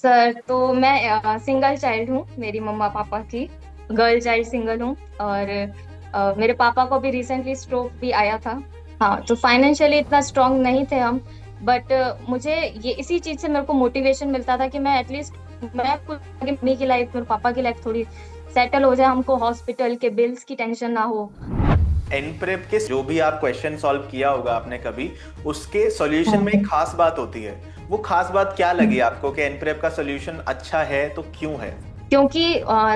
Sir तो मैं single child हूँ, मेरी मम्मा पापा की गर्ल चाइल्ड सिंगल हूँ। और मेरे पापा को भी रिसेंटली स्ट्रोक भी आया था। हाँ, तो फाइनेंशियली इतना स्ट्रांग नहीं थे हम। बट मुझे ये इसी चीज से मेरे को मोटिवेशन मिलता था कि मैं एटलीस्ट मैं कुछ आगे, मम्मी की लाइफ, मेरे पापा की लाइफ थोड़ी सेटल हो जाए, हमको हॉस्पिटल के बिल्स की टेंशन ना हो। एनप्रेप के जो भी आप क्वेश्चन सॉल्व किया होगा आपने कभी, उसके सॉल्यूशन में एक हम्म। खास बात होती है। वो खास बात क्या लगी हम्म। आपको कि एनप्रेप का सॉल्यूशन अच्छा है तो क्यों है? क्योंकि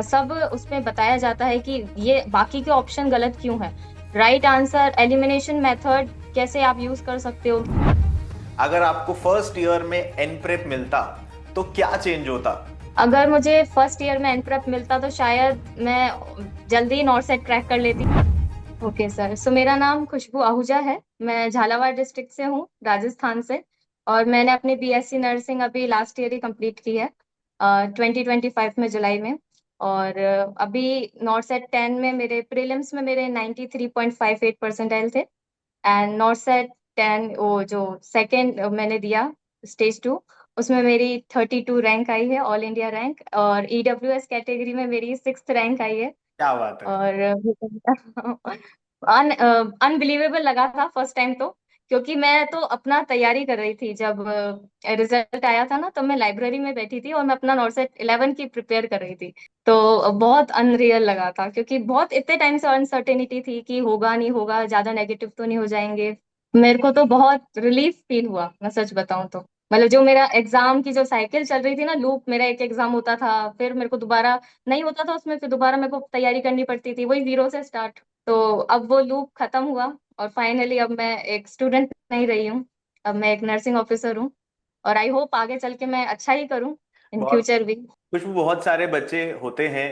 सब उसमें बताया जाता है कि ये बाकी के ऑप्शन गलत क्यों है। राइट आंसर, एलिमिनेशन मेथड कैसे आप यूज कर सकते हो। अगर आपको फर्स्ट ईयर में एनप्रेप मिलता तो क्या चेंज होता? अगर मुझे फर्स्ट ईयर में एनप्रैप मिलता तो शायद मैं जल्दी नॉर्थ सेट क्रैक कर लेती। ओके सर, सो मेरा नाम खुशबू आहूजा है। मैं झालावाड़ डिस्ट्रिक्ट से हूँ, राजस्थान से। और मैंने अपनी बीएससी नर्सिंग अभी लास्ट ईयर ही कंप्लीट की है, 2025 में, जुलाई में। और अभी नॉर्थ सेट 10 में मेरे प्रीलिम्स में मेरे 93.58 परसेंटाइल थे। एंड नॉर्थ सेट 10, वो जो सेकेंड मैंने दिया, स्टेज 2, उसमें मेरी 32 रैंक आई है, ऑल इंडिया रैंक। और ईडब्ल्यूएस कैटेगरी में मेरी 6th रैंक आई है। क्या बात है। और अनबिलीवेबल लगा था फर्स्ट टाइम तो, क्योंकि मैं तो अपना तैयारी कर रही थी। जब रिजल्ट आया था ना, तो मैं लाइब्रेरी में बैठी थी और मैं अपना नॉर्सेट 11 की प्रिपेयर कर रही थी। तो बहुत अनरियल लगा था, क्योंकि बहुत इतने टाइम से अनसर्टेनिटी थी कि होगा नहीं होगा, ज्यादा नेगेटिव तो नहीं हो जाएंगे। मेरे को तो बहुत रिलीफ फील हुआ, मैं सच बताऊं तो। मतलब जो मेरा एग्जाम की जो साइकिल चल रही थी ना, लूप, मेरा एक एग्जाम होता था, फिर मेरे को दोबारा नहीं होता था उसमें, फिर दोबारा मेरे को तैयारी करनी पड़ती थी, वही जीरो से स्टार्ट। तो अब वो लूप खत्म हुआ। और फाइनली अब मैं एक स्टूडेंट नहीं रही हूँ, अब मैं एक नर्सिंग ऑफिसर हूँ। और आई होप आगे चल के मैं अच्छा ही करूँ इन बहुत फ्यूचर भी। कुछ बहुत सारे बच्चे होते हैं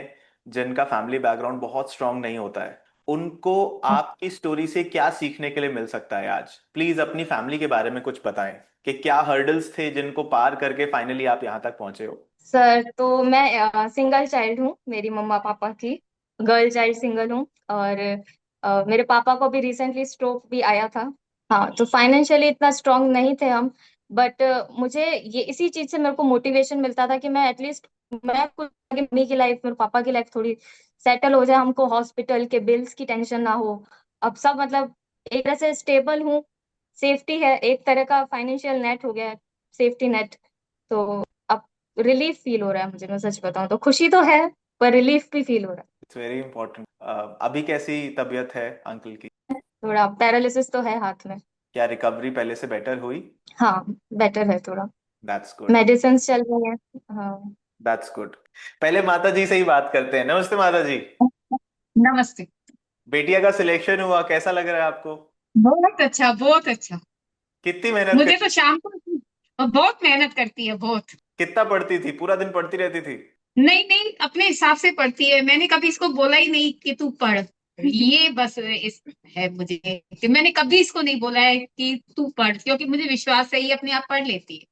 जिनका फैमिली बैकग्राउंड बहुत स्ट्रांग नहीं होता है। उनको आपकी स्टोरी से क्या सीखने के लिए मिल सकता है आज? प्लीज अपनी फैमिली के बारे में कुछ बताएं कि क्या हर्डल्स थे जिनको पार करके फाइनली आप यहाँ तक पहुंचे हो। सर तो मैं सिंगल चाइल्ड हूँ, मेरी मम्मा पापा की गर्ल चाइल्ड सिंगल हूँ। और मेरे पापा को भी रिसेंटली स्ट्रोक भी आया था। हाँ, तो फाइनेंशियली इतना स्ट्रांग नहीं थे हम। बट मुझे ये इसी चीज से मेरे को मोटिवेशन मिलता था कि मैं एटलीस्ट मैं कुछ आगे, मम्मी की लाइफ, मेरे पापा की लाइफ थोड़ी सेटल हो जाए, हमको हॉस्पिटल के बिल्स की टेंशन ना हो। अब सब मतलब एक तरह से स्टेबल हूँ, सेफ्टी है, एक तरह का फाइनेंशियल नेट हो गया है, सेफ्टी नेट। तो अब रिलीफ फील हो रहा है मुझे, मैं सच बताऊं तो। खुशी तो है, पर रिलीफ भी फील हो रहा इट्स वेरी इंपॉर्टेंट। अभी कैसी तबीयत है अंकल की? है। थोड़ा पैरालिसिस तो है हाथ में। क्या रिकवरी पहले से बेटर हुई? हाँ, बेटर है थोड़ा। That's good. मेडिसिन चल रही है। हाँ। That's good. पहले माता जी से ही बात करते हैं। नमस्ते माता जी। नमस्ते। बेटिया का सिलेक्शन हुआ, कैसा लग रहा है आपको? बहुत अच्छा, बहुत अच्छा। कितनी मेहनत मुझे करी? तो शाम को बहुत मेहनत करती है, बहुत। कितना पढ़ती थी? पूरा दिन पढ़ती रहती थी? नहीं नहीं, अपने हिसाब से पढ़ती है। मैंने कभी इसको बोला ही नहीं कि तू पढ़, ये बस इस है मुझे कि मैंने कभी इसको नहीं बोला है कि तू पढ़, क्योंकि मुझे विश्वास है ये अपने आप पढ़ लेती है।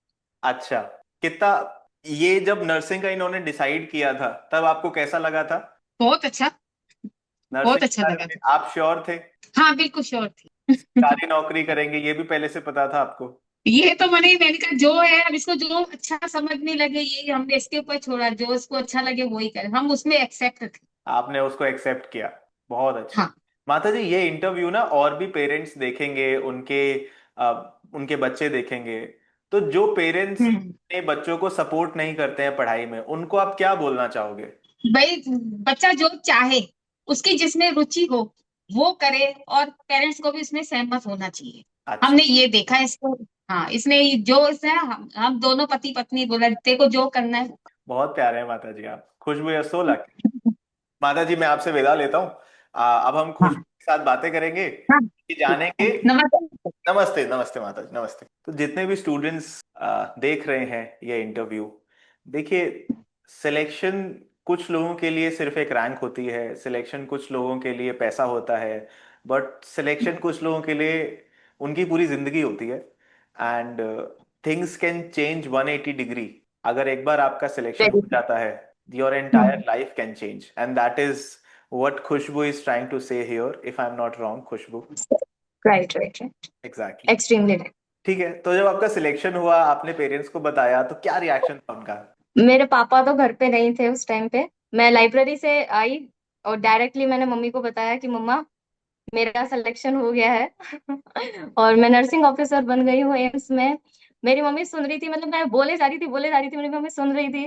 अच्छा। कितना, ये जब नर्सिंग का इन्होंने डिसाइड किया था तब आपको कैसा लगा था? बहुत अच्छा। नर्सिंग बहुत के अच्छा बारे लगा में था। आप श्योर थे? हाँ, बिल्कुल श्योर थी। सरकारी नौकरी करेंगे ये भी पहले से पता था आपको? ये तो मैंने कहा जो है, अब इसको जो अच्छा समझने लगे ये हमने इसके ऊपर छोड़ा, जो इसको अच्छा लगे वही करे, हम उसमें एक्सेप्ट थे। आपने उसको एक्सेप्ट किया। बहुत अच्छे। हाँ। माता जी, ये इंटरव्यू ना और भी पेरेंट्स देखेंगे, उनके बच्चे देखेंगे। तो जो पेरेंट्स हम्म। अपने बच्चों को सपोर्ट नहीं करते हैं पढ़ाई में, उनको आप क्या बोलना चाहोगे? भाई, बच्चा जो चाहे, उसकी जिसमें रुचि हो वो करे, और पेरेंट्स को भी उसमें सहमत होना चाहिए। अच्छा। हमने ये देखा है इसको। हाँ, इसने जो इसे हम दोनों पति पत्नी बोला तेरे को जो करना है। बहुत प्यारे हैं माता जी आप। खुशबू या 16। माता जी मैं आपसे विदा लेता हूँ। अब हम खुशबू हाँ। के साथ बातें करेंगे, हाँ। कि जानेंगे। नमस्ते। नमस्ते नमस्ते माता जी, नमस्ते। तो जितने भी स्टूडेंट्स देख रहे हैं ये इंटरव्यू, देखिए, सिलेक्शन कुछ लोगों के लिए सिर्फ एक रैंक होती है, सिलेक्शन कुछ लोगों के लिए पैसा होता है, बट सिलेक्शन कुछ लोगों के लिए उनकी पूरी जिंदगी होती है। And things can change 180 degree. अगर एक बार आपका सिलेक्शन वेरी हो जाता है, your entire good. Life can change, and that is what Khushbu is trying to say here, if I'm not wrong, Khushbu. Right, right, right. Exactly. Extremely right. ठीक है, तो जब आपका सिलेक्शन हुआ, आपने पेरेंट्स को बताया, तो क्या रिएक्शन था उनका? मेरे पापा तो घर पे नहीं थे उस टाइम पे। मैं लाइब्रेरी से आई और डायरेक्टली मैंने मम्मी को बताया कि मम्मा, मेरा सिलेक्शन हो गया है और मैं नर्सिंग ऑफिसर बन गई हूँ एम्स में। मेरी मम्मी सुन रही थी, मतलब मैं बोले जा रही थी, मेरी मम्मी सुन रही थी।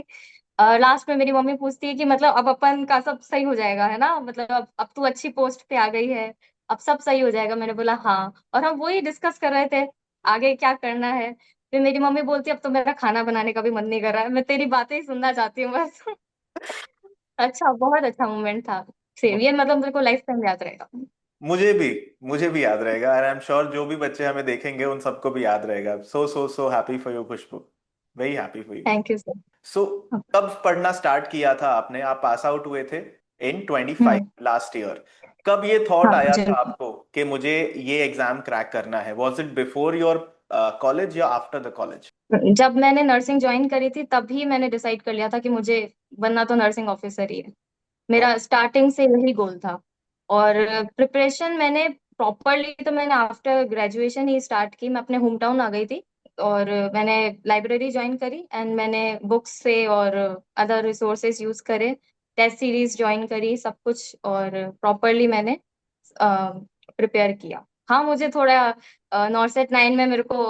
लास्ट में मेरी मम्मी पूछती है कि मतलब अब अपन का सब सही हो जाएगा है ना, मतलब अब तू अच्छी पोस्ट पे आ गई है, अब सब सही हो जाएगा। मैंने बोला हाँ, और हम वही डिस्कस कर रहे थे आगे क्या करना है। फिर मेरी मम्मी बोलती अब तो मेरा खाना बनाने का भी मन नहीं कर रहा है, मैं तेरी बातें ही सुनना चाहती हूँ बस। अच्छा, बहुत अच्छा मोमेंट था। सेम ये, मतलब मेरे को लाइफ टाइम याद रहेगा। मुझे भी मुझे भी याद रहेगा, और आई एम श्योर जो भी बच्चे हमें देखेंगे उन सबको भी याद रहेगा। So so so happy for you Khushboo, very happy for you. Thank you sir. So कब पढ़ना स्टार्ट किया था आपने? आप पास आउट हुए थे इन 25 हम्म। Last year. कब ये थॉट हाँ आया था जरूर। आपको कि मुझे ये एग्जाम क्रैक करना है? Was it before your college या आफ्टर द कॉलेज? जब मैंने नर्सिंग ज्वाइन करी थी तभी मैंने डिसाइड कर लिया था कि मुझे बनना तो नर्सिंग ऑफिसर ही है। मेरा स्टार्टिंग से यही गोल था। और प्रिपरेशन मैंने प्रॉपरली तो मैंने आफ्टर ग्रेजुएशन ही स्टार्ट की। मैं अपने होम टाउन आ गई थी और मैंने लाइब्रेरी ज्वाइन करी एंड मैंने बुक्स से और अदर रिसोर्सेज यूज करे, टेस्ट सीरीज ज्वाइन करी, सब कुछ, और प्रॉपरली मैंने प्रिपेयर किया। हाँ, मुझे थोड़ा नॉर्सेट 9 में मेरे को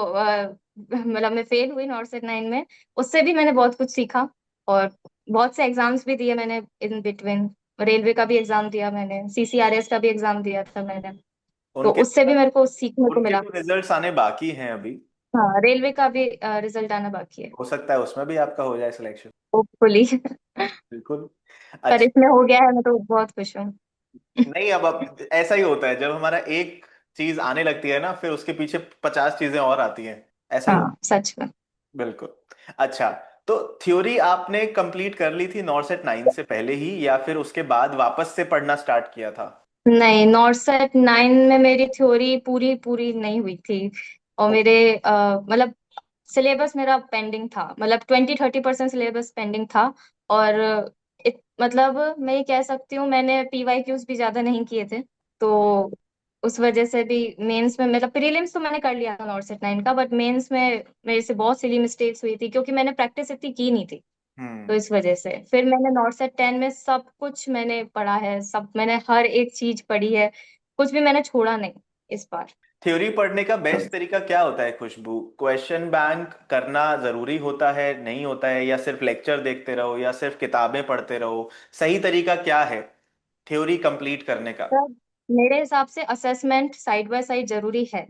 मतलब मैं फेल हुई नॉर्सेट 9 में। उससे भी मैंने बहुत कुछ सीखा और बहुत से एग्जाम्स भी दिए मैंने इन बिटवीन। रेलवे का भी एग्जाम दिया मैंने, सीसीआरएस का भी एग्जाम दिया था मैंने। तो उनके उससे भी मेरे को सीखने को उनके मिला। तो रिजल्ट्स आने बाकी हैं अभी। हाँ, रेलवे का भी रिजल्ट आना बाकी है। हो सकता है उसमें भी आपका हो जाए सिलेक्शन। होपफुली। बिल्कुल। पर अच्छा। इसमें हो गया है, मैं तो बहुत खुश हूँ। नहीं, अब ऐसा ही होता है, जब हमारा एक चीज आने लगती है ना, फिर उसके पीछे 50 चीजें और आती हैं। ऐसा ही होता हाँ सच में। है। बिल्कुल। अच्छा, तो थ्योरी आपने कंप्लीट कर ली थी नॉर्सेट 9 से पहले ही, या फिर उसके बाद वापस से पढ़ना स्टार्ट किया था? नहीं, नॉर्सेट 9 में मेरी थ्योरी पूरी पूरी नहीं हुई थी। और ओ, मेरे मतलब सिलेबस मेरा पेंडिंग था, मतलब 20-30% सिलेबस पेंडिंग था। और मतलब मैं ये कह सकती हूँ मैंने पीवाईक्यूज भी ज्यादा नहीं किए थे। तो उस वजह से भी मेंस में, मतलब प्रीलिम्स तो मैंने कर लिया था नॉर्सेट 9 का, बट मेंस में मेरे से बहुत सिली मिस्टेक्स हुई थी क्योंकि मैंने प्रैक्टिस इतनी की नहीं थी। तो हम्म। इस वजह से फिर मैंने नॉर्सेट 10 में सब कुछ मैंने पढ़ा है, सब मैंने हर एक चीज पढ़ी है, कुछ भी मैंने छोड़ा नहीं इस बार। थ्योरी पढ़ने का तो बेस्ट तरीका क्या होता है खुशबू? क्वेश्चन बैंक करना जरूरी होता है, नहीं होता है, या सिर्फ लेक्चर देखते रहो, या सिर्फ किताबें पढ़ते रहो? सही तरीका क्या है थ्योरी कंप्लीट करने का? तब मेरे हिसाब से असेसमेंट साइड बाय साइड जरूरी है।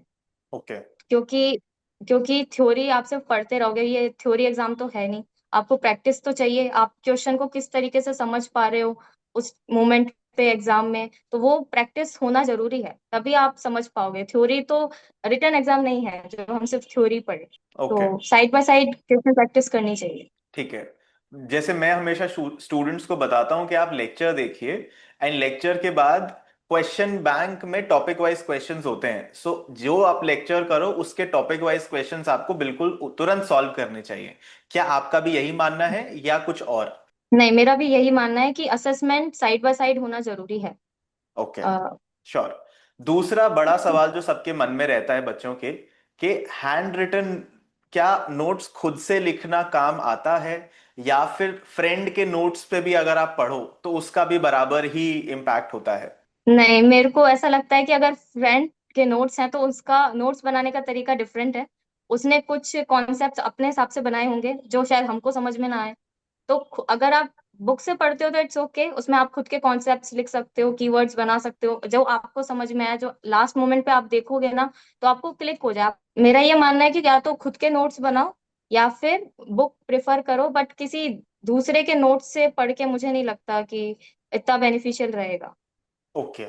ओके। क्योंकि क्योंकि थ्योरी आप सिर्फ पढ़ते रहोगे, ये थ्योरी एग्जाम तो है नहीं। आपको प्रैक्टिस तो चाहिए, आप क्वेश्चन को किस तरीके से समझ पा रहे हो उस मोमेंट पे एग्जाम में, तो वो प्रैक्टिस होना जरूरी है, तभी आप समझ पाओगे। थ्योरी तो रिटन एग्जाम नहीं है जो हम सिर्फ थ्योरी पढ़े। ओके। तो side by side question practice करनी चाहिए। ठीक है। जैसे मैं हमेशा स्टूडेंट्स को बताता हूँ कि आप लेक्चर देखिए, एंड लेक्चर के बाद क्वेश्चन बैंक में टॉपिक वाइज क्वेश्चंस होते हैं। सो जो आप लेक्चर करो उसके टॉपिक वाइज क्वेश्चंस आपको बिल्कुल तुरंत सॉल्व करने चाहिए। क्या आपका भी यही मानना है या कुछ और? नहीं, मेरा भी यही मानना है कि असेसमेंट साइड बाय साइड होना जरूरी है। ओके। अ, श्योर। दूसरा बड़ा सवाल जो सबके मन में रहता है बच्चों के, कि हैंड रिटन, क्या नोट्स खुद से लिखना काम आता है, या फिर फ्रेंड के नोट्स पे भी अगर आप पढ़ो तो उसका भी बराबर ही इम्पैक्ट होता है? नहीं, मेरे को ऐसा लगता है कि अगर फ्रेंड के नोट्स हैं तो उसका नोट्स बनाने का तरीका डिफरेंट है। उसने कुछ कॉन्सेप्ट्स अपने हिसाब से बनाए होंगे जो शायद हमको समझ में ना आए। तो अगर आप बुक से पढ़ते हो तो इट्स ओके, उसमें आप खुद के कॉन्सेप्ट्स लिख सकते हो, कीवर्ड्स बना सकते हो, जो आपको समझ में आए, जो लास्ट मोमेंट पे आप देखोगे ना तो आपको क्लिक हो जाए। मेरा ये मानना है कि या तो खुद के नोट्स बनाओ या फिर बुक प्रेफर करो, बट किसी दूसरे के नोट्स से पढ़ के मुझे नहीं लगता कि इतना बेनिफिशियल रहेगा। ओके।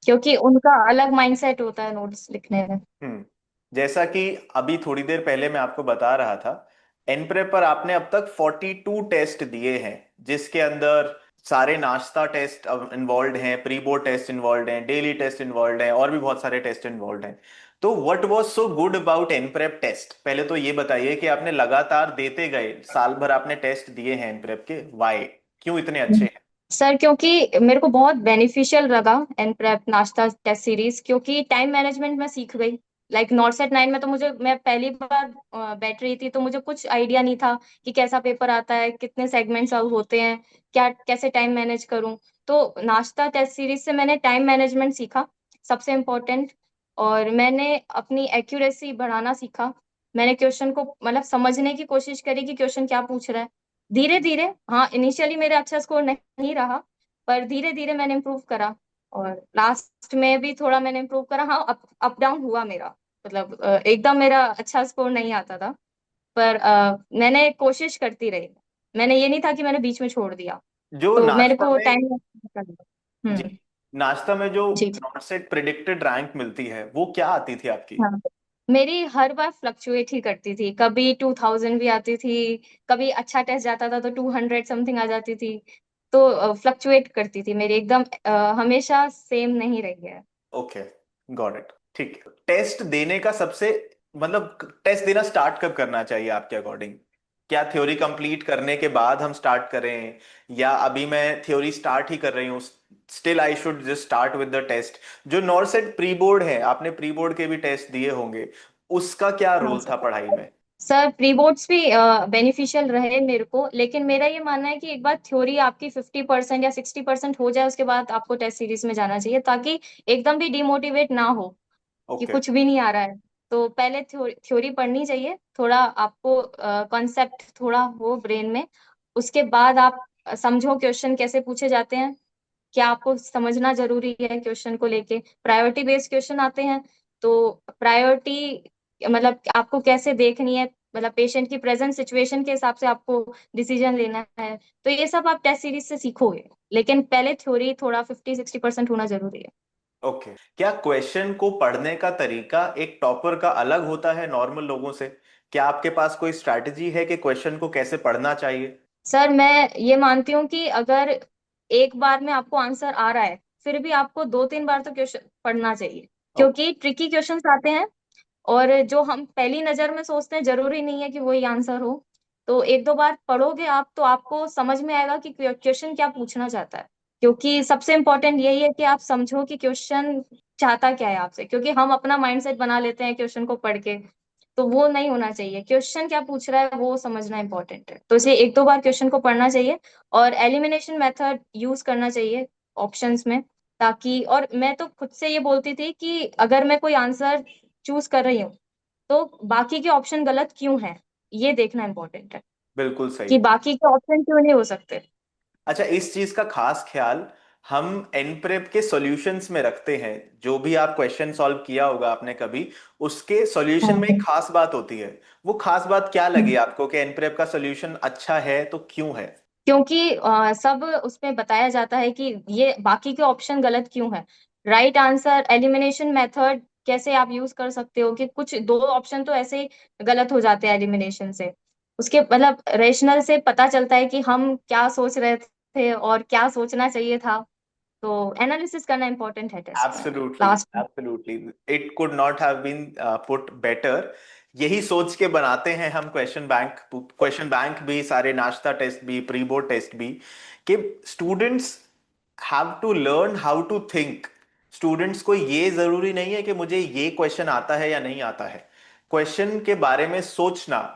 क्योंकि उनका अलग माइंडसेट होता है नोट्स लिखने में। हम्म। जैसा कि अभी थोड़ी देर पहले मैं आपको बता रहा था, एनप्रेप पर आपने अब तक 42 टेस्ट दिए हैं, जिसके अंदर सारे नाश्ता टेस्ट इन्वॉल्व हैं, प्री बोर्ड टेस्ट इन्वॉल्व हैं, डेली टेस्ट इन्वॉल्व हैं, और भी बहुत सारे टेस्ट इन्वॉल्व हैं। तो what was so good about Enprep test? पहले तो ये बताइए कि आपने लगातार देते गए, साल भर आपने टेस्ट दिए हैं एनप्रेप के, वाई, क्यों इतने अच्छे हैं? सर, क्योंकि मेरे को बहुत बेनिफिशियल लगा एन प्रेप नाश्ता टेस्ट सीरीज, क्योंकि टाइम मैनेजमेंट मैं सीख गई। लाइक नॉर्सेट 9 में तो मैं पहली बार बैठ रही थी, तो मुझे कुछ आइडिया नहीं था कि कैसा पेपर आता है, कितने सेगमेंट्स होते हैं, क्या कैसे टाइम मैनेज करूं। तो नाश्ता टेस्ट सीरीज से मैंने टाइम मैनेजमेंट सीखा, सबसे इम्पोर्टेंट। और मैंने अपनी एक्यूरेसी बढ़ाना सीखा। मैंने क्वेश्चन को मतलब समझने की कोशिश करी कि क्वेश्चन क्या पूछ रहा है। धीरे धीरे, हाँ इनिशियली मेरा अच्छा स्कोर नहीं रहा, पर धीरे धीरे मैंने इम्प्रूव करा। और लास्ट में भी थोड़ा मैंने इम्प्रूव करा। हाँ, अप डाउन हुआ मेरा, मतलब एकदम मेरा अच्छा स्कोर नहीं आता था, पर मैंने कोशिश करती रही। मैंने ये नहीं था कि मैंने बीच में छोड़ दिया। जो तो मेरे नाश्ता को में टाइम करना। जी, नाश्ता में जो जी। नॉनसेट प्रिडिक्टेड रैंक मिलती है वो क्या आती थी आपकी? हाँ, मेरी हर बार फ्लक्चुएट ही करती थी, कभी 2000 भी आती थी, कभी अच्छा टेस्ट जाता था तो 200 समथिंग आ जाती थी। तो फ्लक्चुएट करती थी मेरी, एकदम हमेशा सेम नहीं रही है। Okay, got it. ठीक है, टेस्ट देने का सबसे मतलब टेस्ट देना स्टार्ट कब करना चाहिए आपके अकॉर्डिंग? क्या थ्योरी कंप्लीट करने के बाद हम स्टार्ट करें, या अभी मैं थ्योरी स्टार्ट ही कर रही हूँ, still I should just start with the test? जो नॉर्सेट प्री बोर्ड है, आपने प्री बोर्ड के भी टेस्ट दिए होंगे, उसका क्या हाँ रोल सर। था पढ़ाई में? सर, प्री बोर्ड्स भी बेनिफिशियल रहे मेरे को, लेकिन मेरा ये मानना है कि एक बार थ्योरी आपकी 50% या 60% हो जाए, उसके बाद आपको टेस्ट सीरीज में जाना चाहिए, ताकि एकदम भी डिमोटिवेट ना हो कि ओके। कुछ भी नहीं आ रहा है। तो पहले थ्योरी पढ़नी चाहिए, थोड़ा आपको कॉन्सेप्ट थोड़ा हो ब्रेन में। उसके बाद आप समझो क्वेश्चन कैसे पूछे जाते हैं, क्या आपको समझना जरूरी है क्वेश्चन को लेके। प्रायोरिटी बेस्ड क्वेश्चन आते हैं, तो प्रायोरिटी मतलब आपको कैसे देखनी है, मतलब पेशेंट की प्रेजेंट सिचुएशन के हिसाब से आपको डिसीजन लेना है। तो ये सब आप टेस्ट सीरीज से सीखोगे, लेकिन पहले थ्योरी थोड़ा 50-60% होना जरूरी है। ओके, क्या क्वेश्चन को पढ़ने का तरीका एक टॉपर का अलग होता है नॉर्मल लोगों से? क्या आपके पास कोई स्ट्रैटेजी है कि क्वेश्चन को कैसे पढ़ना चाहिए? सर, मैं ये मानती हूँ कि अगर एक बार में आपको आंसर आ रहा है, फिर भी आपको 2-3 बार तो क्वेश्चन पढ़ना चाहिए, ओके। क्योंकि ट्रिकी क्वेश्चंस आते हैं। और जो हम पहली नजर में सोचते हैं, जरूरी नहीं है कि वही आंसर हो। तो 1-2 बार पढ़ोगे आप, तो आपको समझ में आएगा कि क्वेश्चन क्या पूछना चाहता है। क्योंकि सबसे इम्पोर्टेंट यही है कि आप समझो कि क्वेश्चन चाहता क्या है आपसे, क्योंकि हम अपना माइंडसेट बना लेते हैं क्वेश्चन को पढ़ के। तो वो नहीं होना चाहिए, क्वेश्चन क्या पूछ रहा है वो समझना इंपॉर्टेंट है। तो इसलिए 1-2 बार क्वेश्चन को पढ़ना चाहिए, और एलिमिनेशन मेथड यूज करना चाहिए ऑप्शंस में, ताकि। और मैं तो खुद से ये बोलती थी कि अगर मैं कोई आंसर चूज कर रही हूँ, तो बाकी के ऑप्शन गलत क्यों हैं, ये देखना इंपॉर्टेंट है, बिल्कुल सही। कि बाकी के ऑप्शन क्यों नहीं हो सकते। अच्छा, इस चीज का खास ख्याल हम एनप्रेप के सॉल्यूशंस में रखते हैं। जो भी आप क्वेश्चन सॉल्व किया होगा आपने कभी, उसके सॉल्यूशन में एक हाँ। खास बात होती है। वो खास बात क्या लगी हम्म। आपको कि एनप्रेप का सॉल्यूशन अच्छा है, तो क्यों है? क्योंकि सब उसमें बताया जाता है कि ये बाकी के ऑप्शन गलत क्यों है। राइट आंसर एलिमिनेशन मेथड कैसे आप यूज कर सकते हो, कि कुछ 2 ऑप्शन तो ऐसे ही गलत हो जाते हैं एलिमिनेशन से। उसके मतलब रेशनल से पता चलता है कि हम क्या सोच रहे थे और क्या सोचना चाहिए था। तो एनालिसिस करना इंपॉर्टेंट है टेस्ट में। एब्सोल्युटली, लास्ट में। Absolutely, it could not have been put better. यही सोच के बनाते हैं हम क्वेश्चन बैंक भी, सारे नाश्ता टेस्ट भी, प्री बोर्ड टेस्ट भी, कि students have to learn how to think. Students को ये जरूरी नहीं है कि मुझे ये क्वेश्चन आता है या नहीं आता है। क्वेश्चन के बारे में सोचना,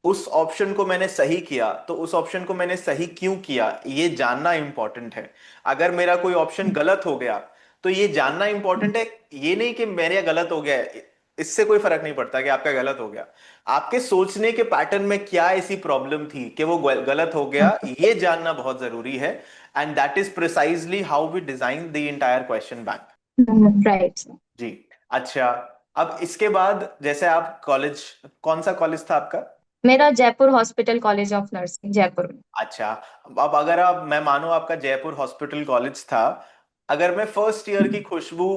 उस ऑप्शन को मैंने सही किया तो उस ऑप्शन को मैंने सही क्यों किया, ये जानना इंपॉर्टेंट है। अगर मेरा कोई ऑप्शन गलत हो गया, तो ये जानना इंपॉर्टेंट है। ये नहीं कि मेरे गलत हो गया है, इससे कोई फर्क नहीं पड़ता कि आपका गलत हो गया। आपके सोचने के पैटर्न में क्या ऐसी प्रॉब्लम थी कि वो गलत हो गया, ये जानना बहुत जरूरी है। And that is precisely how we design the entire question bank. Right. जी। अच्छा, अब इसके बाद जैसे आप कॉलेज, कौन सा कॉलेज था आपका? मेरा Jaipur hospital college of nursing, Jaipur में। अच्छा, अब अगर आप, मैं मानो आपका जयपुर हॉस्पिटल कॉलेज था, अगर मैं फर्स्ट ईयर की खुशबू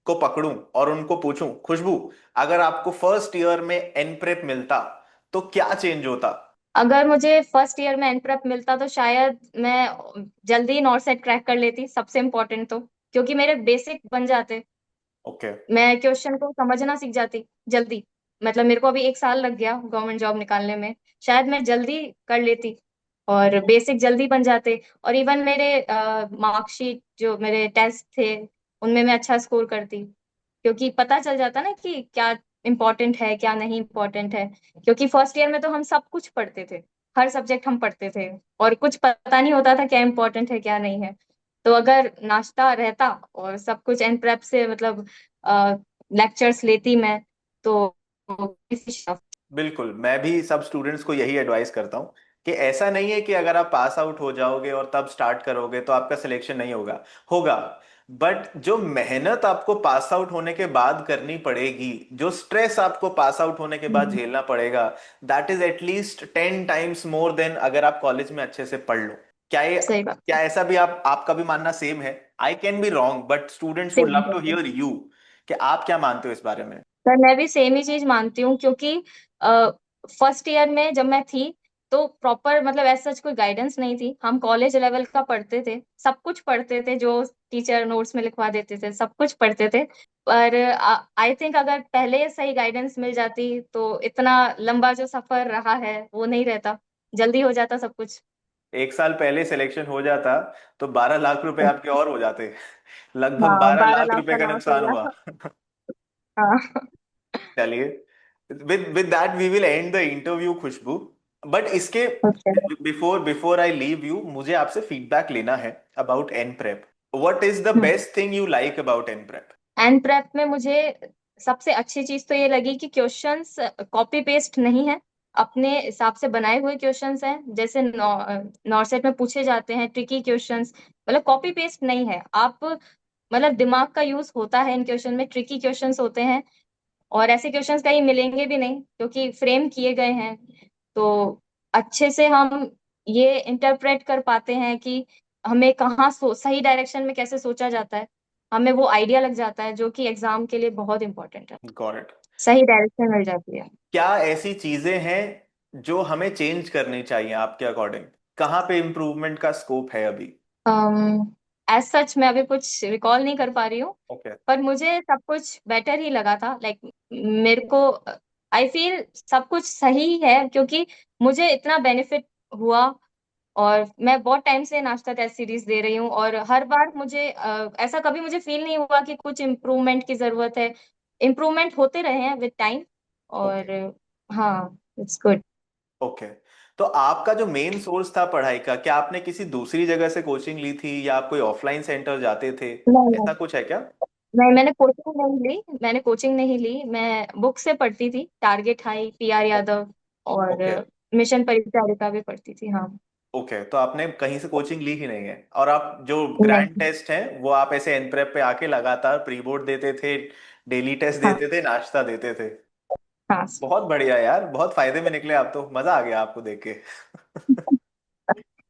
को पकड़ूं और उनको पूछूं, खुशबू, अगर आपको फर्स्ट ईयर में एनप्रेप मिलता तो क्या चेंज होता? अगर मुझे फर्स्ट ईयर में एनप्रैप मिलता, तो शायद मैं जल्दी नॉट सेट क्रैक कर लेती, सबसे इम्पोर्टेंट तो, क्योंकि मेरे बेसिक बन जाते। ओके। मैं क्वेश्चन को समझना सीख जाती जल्दी। मतलब मेरे को अभी 1 साल लग गया गवर्नमेंट जॉब निकालने में, शायद मैं जल्दी कर लेती और बेसिक जल्दी बन जाते। और इवन मेरे मार्कशीट, जो मेरे टेस्ट थे, उनमें मैं अच्छा स्कोर करती, क्योंकि पता चल जाता ना कि क्या इम्पोर्टेंट है क्या नहीं इम्पोर्टेंट है, क्योंकि फर्स्ट ईयर में तो हम सब कुछ पढ़ते थे, हर सब्जेक्ट हम पढ़ते थे और कुछ पता नहीं होता था क्या इम्पोर्टेंट है क्या नहीं है। तो अगर नाश्ता रहता और सब कुछ एन प्रेप से मतलब लेक्चर्स लेती मैं तो बिल्कुल, मैं भी सब स्टूडेंट्स को यही एडवाइस करता हूँ कि ऐसा नहीं है कि अगर आप पास आउट हो जाओगे और तब स्टार्ट करोगे तो आपका सिलेक्शन नहीं होगा, होगा। बट जो मेहनत आपको पास आउट होने के बाद करनी पड़ेगी, जो स्ट्रेस आपको पास आउट होने के बाद झेलना पड़ेगा, that is at least 10 times more than अगर आप कॉलेज में अच्छे से पढ़ लो। क्या ये, सही बात क्या ऐसा भी आपका भी मानना सेम है? I can be wrong but students would love to same. Hear you कि आप क्या मानते हो इस बारे में। पर मैं भी सेम ही चीज मानती हूँ, क्योंकि फर्स्ट ईयर में जब मैं थी तो प्रॉपर मतलब ऐसा कोई गाइडेंस नहीं थी, हम कॉलेज लेवल का पढ़ते थे, सब कुछ पढ़ते थे जो टीचर नोट्स में लिखवा देते थे, सब कुछ पढ़ते थे। पर आई थिंक अगर पहले सही गाइडेंस मिल जाती तो इतना लंबा जो सफर रहा है वो नहीं रहता, जल्दी हो जाता सब कुछ। 1 साल पहले सिलेक्शन हो जाता तो 12 लाख रुपए आपके और हो जाते। लगभग हाँ, बारह बारह लाख लाख रुपए का का लॉस हो नुकसान गया। हुआ। हाँ। चलिए, with that we will end the interview, खुशबू। बट इसके okay. Before before I leave you, मुझे आपसे फीडबैक लेना है about Enprep. What is the best thing you like about Enprep? Enprep में मुझे सबसे अच्छी चीज तो ये लगी कि क्वेश्चंस कॉपी पेस्ट नहीं है, अपने हिसाब से बनाए हुए क्वेश्चंस हैं, जैसे नॉर्सेट में पूछे जाते हैं ट्रिकी क्वेश्चंस, मतलब कॉपी पेस्ट नहीं है। आप मतलब दिमाग का यूज होता है इन क्वेश्चन में, ट्रिकी क्वेश्चंस होते हैं और ऐसे क्वेश्चंस कहीं मिलेंगे भी नहीं क्योंकि फ्रेम किए गए हैं। तो अच्छे से हम ये इंटरप्रेट कर पाते हैं कि हमें कहाँ सही डायरेक्शन में कैसे सोचा जाता है, हमें वो आइडिया लग जाता है जो कि एग्जाम के लिए बहुत इंपॉर्टेंट है, गॉट इट। सही डायरेक्शन मिल जाती है। क्या ऐसी चीजें हैं जो हमें चेंज करनी चाहिए आपके अकॉर्डिंग? कहाँ पे इम्प्रूवमेंट का स्कोप है अभी? एज सच मैं अभी कुछ रिकॉल नहीं कर पा रही हूँ, ओके। पर मुझे सब कुछ बेटर ही लगा था, लाइक मेरे को आई फील सब कुछ सही है क्योंकि मुझे इतना बेनिफिट हुआ। और मैं बहुत टाइम से नाश्ता टेस्ट सीरीज दे रही हूँ और हर बार मुझे ऐसा कभी मुझे फील नहीं हुआ कि कुछ इम्प्रूवमेंट की जरूरत है, इम्प्रूवमेंट होते रहे हैं विद टाइम। ओके। और हाँ, इट्स गुड। ओके। तो आपका जो मेन सोर्स था पढ़ाई का, क्या आपने किसी दूसरी जगह से कोचिंग ली थी या आप कोई ऑफलाइन सेंटर जाते थे? नहीं नहीं ऐसा कुछ है क्या? नहीं, मैंने कोचिंग नहीं ली, मैंने कोचिंग नहीं ली, मैं बुक से पढ़ती थी, टारगेट हाई, पीआर यादव और ओके। मिशन परिचारिका भी पढ़ती थी। हाँ। ओके, तो आपने कहीं से कोचिंग ली ही नहीं है, और आप जो ग्रैंड नहीं। टेस्ट है वो आप ऐसे एन प्रेप पे आके लगातार प्री बोर्ड देते थे, डेली टेस्ट हाँ। देते थे, नाश्ता देते थे। हाँ। बहुत बढ़िया यार, बहुत फायदे में निकले आप तो, मजा आ गया आपको देख के।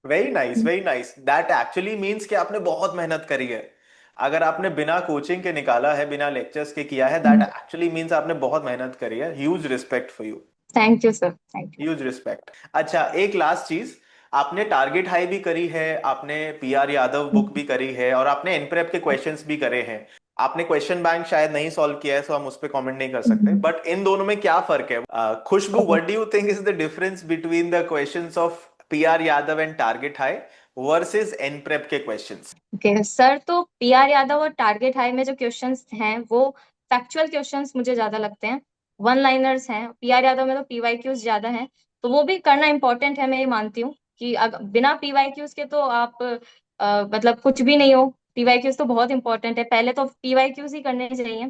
Very nice, very nice. That actually means कि आपने बहुत मेहनत करी है। अगर आपने बिना कोचिंग के निकाला है, बिना लेक्चर्स के किया है, दैट एक्चुअली मीन्स आपने बहुत मेहनत करी है। Huge respect for you. Thank you sir, thank you. Huge respect. अच्छा, एक लास्ट चीज, आपने टारगेट हाई भी करी है, आपने पीआर यादव बुक भी करी है, और आपने एनप्रेप के क्वेश्चंस भी करे हैं। आपने क्वेश्चन बैंक शायद नहीं सॉल्व किया है, सो हम उस पर कमेंट नहीं कर सकते, बट इन दोनों में क्या फर्क है? Khushboo, what do you think is the difference between the questions of PR Yadav and target high versus Enprep के क्वेश्चंस? ओके सर, तो पीआर यादव और टारगेट हाई में जो क्वेश्चंस हैं वो फैक्चुअल क्वेश्चंस मुझे ज्यादा लगते हैं, वन लाइनर्स हैं। पीआर यादव में तो पीवाईक्यूज ज्यादा हैं, तो वो भी करना इंपॉर्टेंट है, मैं ये मानती हूँ कि अगर बिना पीवाईक्यूज के तो आप मतलब कुछ भी नहीं हो। पीवाईक्यूज तो बहुत इंपॉर्टेंट है, पहले तो पीवाईक्यूज ही करने चाहिए।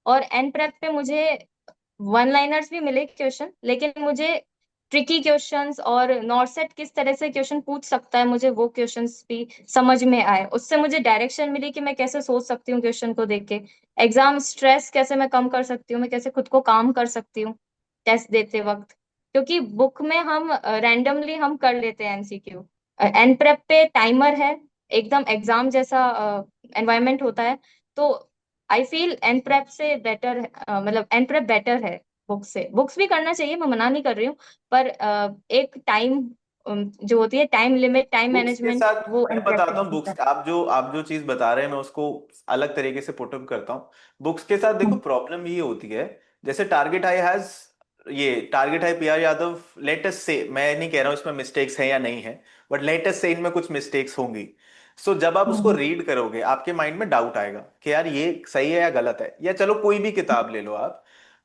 और एन प्रेप पे मुझे वन लाइनर्स भी मिले क्वेश्चन, लेकिन मुझे ट्रिकी क्वेश्चंस और नॉरसेट किस तरह से क्वेश्चन पूछ सकता है, मुझे वो क्वेश्चंस भी समझ में आए, उससे मुझे डायरेक्शन मिली कि मैं कैसे सोच सकती हूँ क्वेश्चन को देख के, एग्जाम स्ट्रेस कैसे मैं कम कर सकती हूँ, मैं कैसे खुद को काम कर सकती हूँ टेस्ट देते वक्त। क्योंकि बुक में हम रैंडमली हम कर लेते हैं एमसीक्यू, एन प्रेप पे टाइमर है, एकदम एग्जाम जैसा एनवायरनमेंट होता है। तो आई फील एन प्रेप से बेटर, मतलब एन प्रेप बेटर है बुक से। बुक्स भी करना चाहिए, मैं मना नहीं कर रही हूँ, पर एक टाइम जो होती है, टाइम लिमिट, टाइम बुक्स के मैनेजमेंट, साथ वो मैं एन प्रेप बताता में हूँ, होता बुक्स आप जो चीज बता रहे हैं मैं उसको अलग तरीके से पुटअप करता हूँ। बुक्स के साथ है। देखो, प्रॉब्लम ये होती है, जैसे टारगेट आई हैज, ये target I PR Yadav, latest से, मैं नहीं कह रहा हूँ इसमें मिस्टेक्स है या नहीं है, बट लेटेस्ट से इनमें कुछ मिस्टेक्स होंगी। सो जब आप उसको हम्म। रीड करोगे आपके माइंड में डाउट आएगा कि यार ये सही है या गलत है, या चलो कोई भी किताब ले लो आप,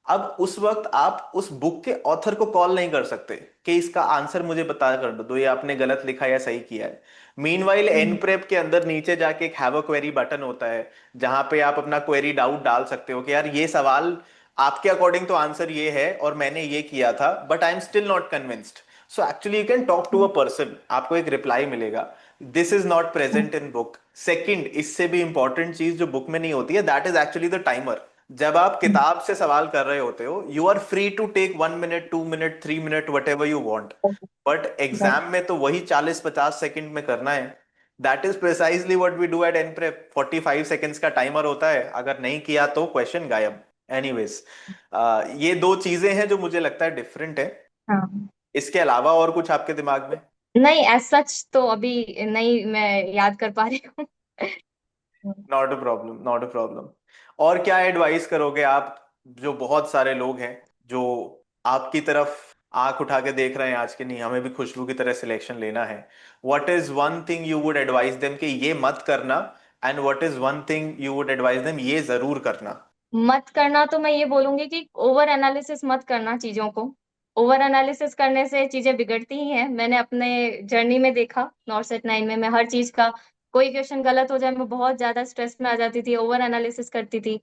अब उस वक्त आप उस बुक के ऑथर को कॉल नहीं कर सकते कि इसका आंसर मुझे बता कर दो, ये आपने गलत लिखा या सही किया है। मीनवाइल एन प्रेप के अंदर नीचे जाके एक हैव अ क्वेरी बटन होता है, जहां पे आप अपना क्वेरी डाउट डाल सकते हो कि यार ये सवाल आपके अकॉर्डिंग तो आंसर ये है और मैंने ये किया था, but I am still not convinced. So actually you can talk to a person, आपको एक रिप्लाई मिलेगा। This is not present in book. Second, इससे भी इंपॉर्टेंट चीज जो बुक में नहीं होती है, that is actually the timer. जब आप किताब से सवाल कर रहे होते हो, you are free to take 1 minute, 2 minute, 3 minute, whatever you want. But exam में तो वही 40-50 सेकंड में करना है। That is precisely what we do at Enprep. 45 seconds का टाइमर होता है, अगर नहीं किया तो क्वेश्चन गायब। एनीवेज, ये दो चीजें हैं जो मुझे लगता है डिफरेंट है। हाँ। इसके अलावा और कुछ आपके दिमाग में? नहीं, एज सच तो अभी नहीं मैं याद कर पा रही हूँ। Not a problem, not a problem. और क्या एडवाइस करोगे आप, जो बहुत सारे लोग हैं जो आपकी तरफ आंख उठा के देख रहे हैं आज के, नहीं हमें भी खुशबू की तरह सिलेक्शन लेना है। What is one thing you would advise them कि ये मत करना, and what is one thing you would advise them ये जरूर करना? मत करना तो मैं ये बोलूंगी कि ओवर एनालिसिस मत करना चीजों को। ओवर एनालिसिस करने से चीजें बिगड़ती ही हैं। मैंने अपने जर्नी में देखा, नॉर्थ सेट 9 में मैं हर चीज का, कोई क्वेश्चन गलत हो जाए मैं बहुत ज्यादा स्ट्रेस में आ जाती थी, ओवर एनालिसिस करती थी।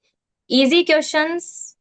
इजी क्वेश्चंस,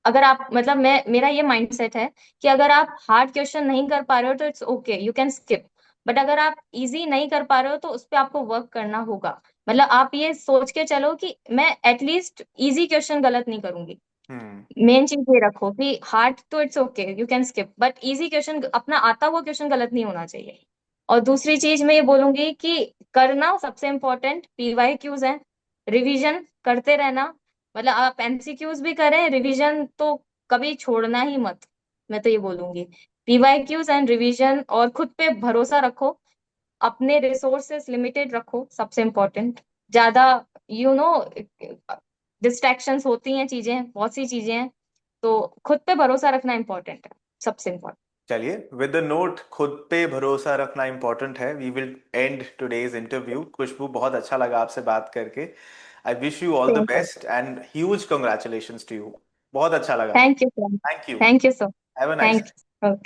अगर आप मतलब मैं मेरा ये माइंडसेट है कि अगर आप हार्ड क्वेश्चन नहीं कर पा रहे हो तो it's okay, you can skip. But अगर आप इजी नहीं कर पा रहे हो तो उस पर आपको वर्क करना होगा। मतलब आप ये सोच के चलो कि मैं एटलीस्ट इजी क्वेश्चन गलत नहीं करूंगी। हम्म। मेन चीज ये रखो कि हार्ड तो it's okay, you can skip, but easy question, अपना आता हुआ क्वेश्चन गलत नहीं होना चाहिए। और दूसरी चीज मैं ये बोलूंगी कि करना सबसे इम्पोर्टेंट पीवाई क्यूज है, रिवीजन करते रहना। मतलब आप एमसीक्यूज भी करें, रिवीजन तो कभी छोड़ना ही मत। मैं तो ये बोलूंगी पीवाई क्यूज एंड रिवीजन, और खुद पे भरोसा रखो। अपने रिसोर्सेस लिमिटेड रखो, सबसे इम्पोर्टेंट। ज्यादा यू नो डिस्ट्रैक्शंस होती हैं, चीजें बहुत सी चीजें हैं, तो खुद पे भरोसा रखना इम्पोर्टेंट है, सबसे इम्पोर्टेंट। चलिए, विद द नोट खुद पे भरोसा रखना इंपॉर्टेंट है, we will end today's interview. Khushboo, बहुत अच्छा लगा आपसे बात करके। I wish you all the same sir. Best and huge congratulations to you. बहुत अच्छा लगा। Thank you sir. Thank you. Thank you sir. Have a nice thank you. Okay.